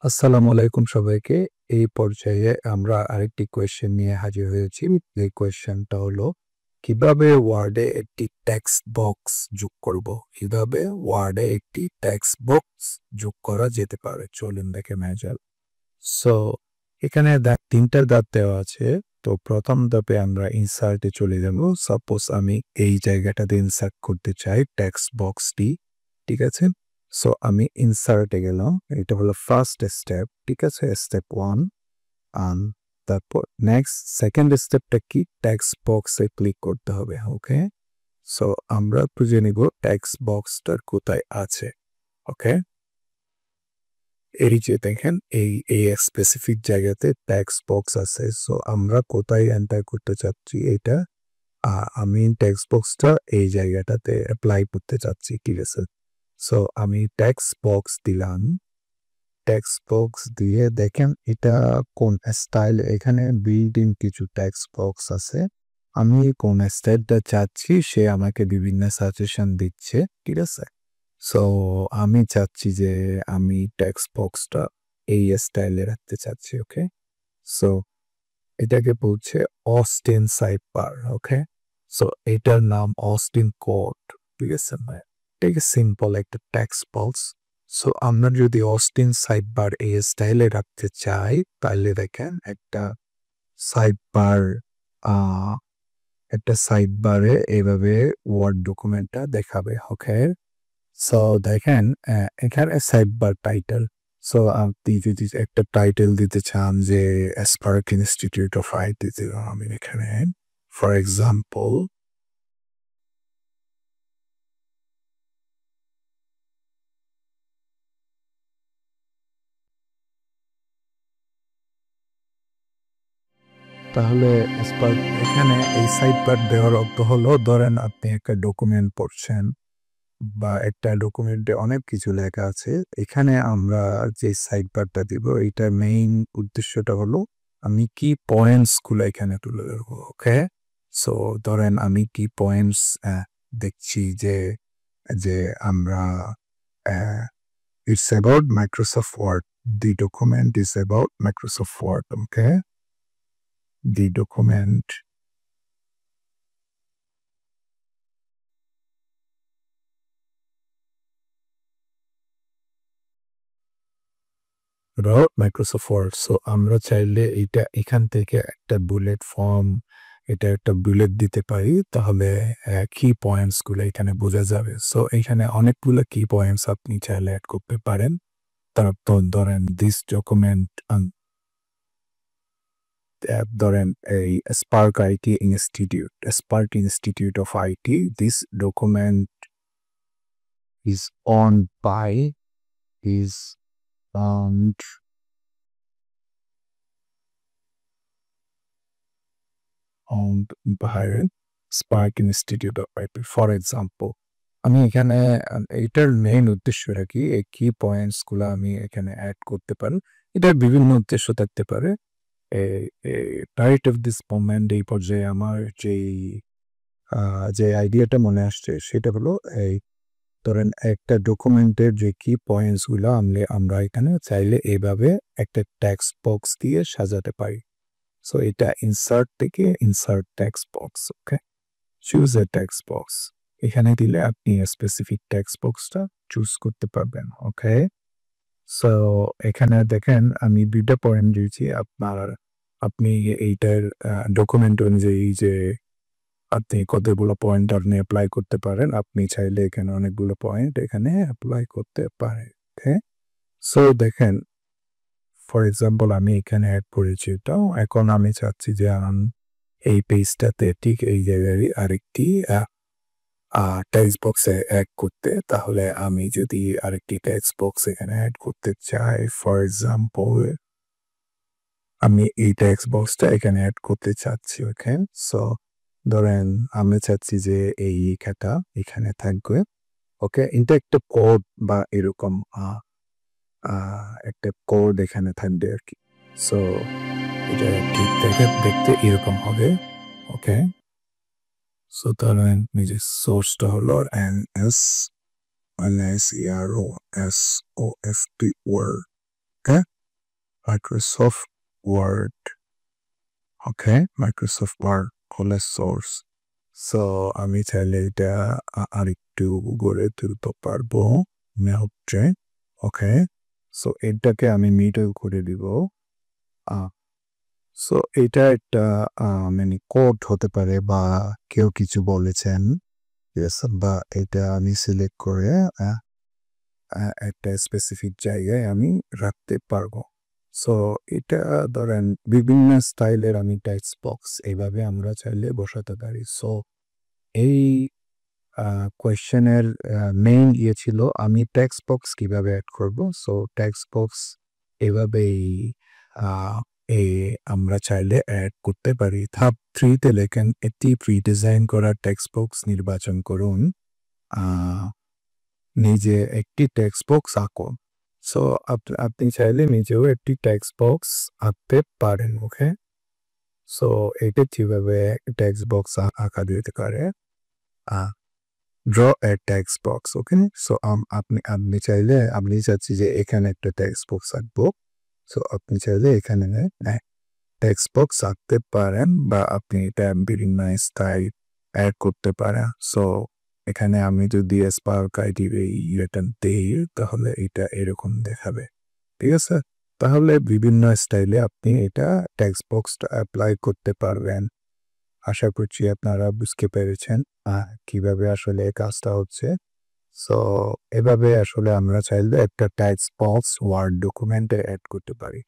আসসালামু আলাইকুম সবাইকে। এই পর্যায়ে আমরা আরেকটি কোয়েশ্চেন নিয়ে হাজির হয়েছি। এই কোয়েশ্চেনটা হলো, কিভাবে ওয়ার্ডে একটি টেক্সট বক্স যোগ করব? কিভাবে ওয়ার্ডে একটি টেক্সট বক্স যোগ করা যেতে পারে? চলুন দেখে নেওয়া যাক। সো এখানে ৩টা ধাপ দেওয়া আছে। তো প্রথম ধাপে আমরা ইনসার্টে চলে যাব। সাপোজ আমি এই জায়গাটাতে ইনসার্ট করতে চাই টেক্সট বক্সটি। ঠিক আছে? সো আমি ইনসার্টে গেলাম। এটা হলো ফার্স্ট স্টেপ। ঠিক আছে? স্টেপ 1 আন তারপর নেক্সট সেকেন্ড স্টেপটা কি? টেক্সট বক্সে ক্লিক করতে হবে। ওকে? সো আমরা খুঁজে নিব টেক্সট বক্সটার কোথায় আছে। ওকে? এই যে দেখেন এই স্পেসিফিক জায়গাতে টেক্সট বক্স আছে। সো আমরা কোথায় এন্টার করতে চাচ্ছি এটা? আমি টেক্সট বক্সটা এই জায়গাটাতে এপ্লাই করতে চাচ্ছি। ঠিক আছে? সো আমি টেক্সট বক্স দিলাম। টেক্সট বক্স দিয়ে দেখেন এটা কোন স্টাইল, এখানে বিল্ট ইন কিছু টেক্সট বক্স আছে। আমি কোন স্টাইলটা চাচ্ছি সে আমাকে বিভিন্ন সাজেশন দিচ্ছে। ঠিক আছে? সো আমি চাচ্ছি যে আমি টেক্সট বক্সটা এই স্টাইলে রাখতে চাচ্ছি। ওকে? সো এটাকে বলছে অস্টিন সাইডবার। ওকে? সো এটার নাম অস্টিন কোড। ঠিক আছে? এটাকে সিম্পল একটা টেক্সট বক্স। সো আমরা যদি অস্টিন সাইডবার এই স্টাইলে রাখতে চাই তাহলে দেখেন সাইডবার আহ একটা সাইডবারে এভাবে ওয়ার্ড ডকুমেন্টটা দেখাবে। ওকে? সো দেখেন এখানে সাইডবার টাইটেল। সো আপনি যদি একটা টাইটেল দিতে চান যে স্পার্ক ইনস্টিটিউট অফ আইটি দিলাম আমি এখানে, ফর এক্সাম্পল। তাহলে স্পার্ক এখানে এই সাইডবার দেওয়ার অর্থ হলো, ধরেন আপনি একটা ডকুমেন্ট পড়ছেন বা একটা ডকুমেন্টে অনেক কিছু লেখা আছে। এখানে আমরা যে সাইড বারটা দিব এইটার মেইন উদ্দেশ্যটা হলো আমি কি পয়েন্টস গুলো এখানে তুলে ধরবো। ওকে? সো ধরেন আমি কি পয়েন্টস দেখছি যে যে আমরা it's about Microsoft Word. The document is about Microsoft Word. Okay? The document about Microsoft Word. So আমরা চাইলে এটা এখান থেকে একটা বুলেট ফর্ম, এটা একটা বুলেট দিতে পারি, তাহলে কি পয়েন্টস গুলো এখানে বোঝা যাবে। সো এখানে অনেকগুলো কি পয়েন্টস আপনি চাইলে অ্যাড করতে পারেন। তারপর ধরেন দিস ডকুমেন্ট, ধরেন এই Spark Institute of IT, this document is on by is owned by Spark Institute of IP, for example. আমি এখানে এটার মেইন উদ্দেশ্যটা কি, এই কি পয়েন্টস গুলো আমি এখানে অ্যাড করতে পারি। এটার বিভিন্ন উদ্দেশ্য থাকতে পারে। রাইট অফ দিস মোমেন্ট এই পর্যায়ে আমার যে আইডিয়াটা মনে আসছে সেটা হলো, এই ধরেন একটা ডকুমেন্টের যে কি পয়েন্টস গুলো আমরা এখানে চাইলে এইভাবে একটা টেক্সট বক্স দিয়ে সাজাতে পারি। সো এটা ইনসার্ট থেকে insert text box. Okay? Choose a text box. এখানে দিলে আপনি স্পেসিফিক টেক্সট বক্সটা চুজ করতে পারবেন। ওকে? সো এখানে দেখেন আমি ২টা পয়েন্ট দিয়েছি। আপনি এইটার ডকুমেন্ট অনুযায়ী যে আপনি কতগুলো পয়েন্ট আপনি অ্যাপ্লাই করতে পারেন, আপনি চাইলে এখানে অনেকগুলো পয়েন্ট এখানে অ্যাপ্লাই করতে পারেন। ওকে? সো দেখেন, ফর এক্সাম্পল আমি এখানে অ্যাড করেছি এটাও। এখন আমি চাচ্ছি যে এই পেজটাতে ঠিক এই জায়গায় আরেকটি টেক্সট বক্সে অ্যাড করতে। তাহলে আমি যদি আরেকটি টেক্সট বক্স এখানে অ্যাড করতে চাই, ফর এক্সাম্পল আমি এই টেক্সট বক্সটা এখানে অ্যাড করতে চাচ্ছি। ওকে? সো ধরেন আমি চাচ্ছি যে এই লেখাটা এখানে থাকবে। ওকে? এটা একটা কোড বা এরকম একটা কোড এখানে থাকবে আর কি। সো এটা ঠিক দেখতে এরকম হবে। ওকে? সো ধরেন নিজের সোর্সটা হলো NSEROSOFT ওয়ার্ড। ওকে, মাইক্রোসফট ওয়ার্ড। ওকে, মাইক্রোসফট ওয়ার্ড হলে সোর্স। সো আমি চাইলে এটা আরেকটু গড়ে তুলতে পারবো। হচ্ছে ওকে, সো এটাকে আমি মিডল করে দিব। সো এটা একটা মানে কোড হতে পারে বা কেউ কিছু বলেছেন, ঠিক আছে, বা এটা আমি সিলেক্ট করে একটা স্পেসিফিক জায়গায় আমি রাখতে পারবো। সো এটা ধরেন বিভিন্ন স্টাইলের আমি টেক্সট বক্স এইভাবে আমরা চাইলে বসাতে পারি। সো এই কোয়েশ্চেনের মেইন ইয়ে ছিল আমি টেক্সট বক্স কিভাবে অ্যাড করব। সো টেক্সট বক্স এভাবেই আমরা চাইলে অ্যাড করতে পারি। ধাপ 3 তে লেখেন একটি প্রি ডিজাইন করা টেক্সট বক্স নির্বাচন করুন। নিজে একটি টেক্সট বক্স আঁকুন। সো আপনি চাইলে নিজেও একটি টেক্সট বক্স আঁকতে পারেন। ওকে, সো এটা কিভাবে টেক্সট বক্স আঁকা যেতে পারে। draw a text box. Okay, so আপনি চাইলে আমি চাচ্ছি যে এখানে একটা টেক্সট বক্স আঁকবো। সো আপনি চাইলে এখানে টেক্সট বক্স আঁকতে পারেন বা আপনি এটা বিভিন্ন স্টাইল অ্যাড করতে পারেন। সো এখানে আমি যদি স্পার্ক আইডি এটা দেই তাহলে এটা এরকম দেখাবে, ঠিক আছে। তাহলে বিভিন্ন স্টাইলে আপনি এটা টেক্সট বক্সটা অ্যাপ্লাই করতে পারবেন। আশা করছি আপনারা বুঝতে পেরেছেন কিভাবে আসলে কাজটা হচ্ছে। সো এভাবে আসলে আমরা চাইলে একটা টেক্সট বক্স ওয়ার্ড ডকুমেন্টে অ্যাড করতে পারি।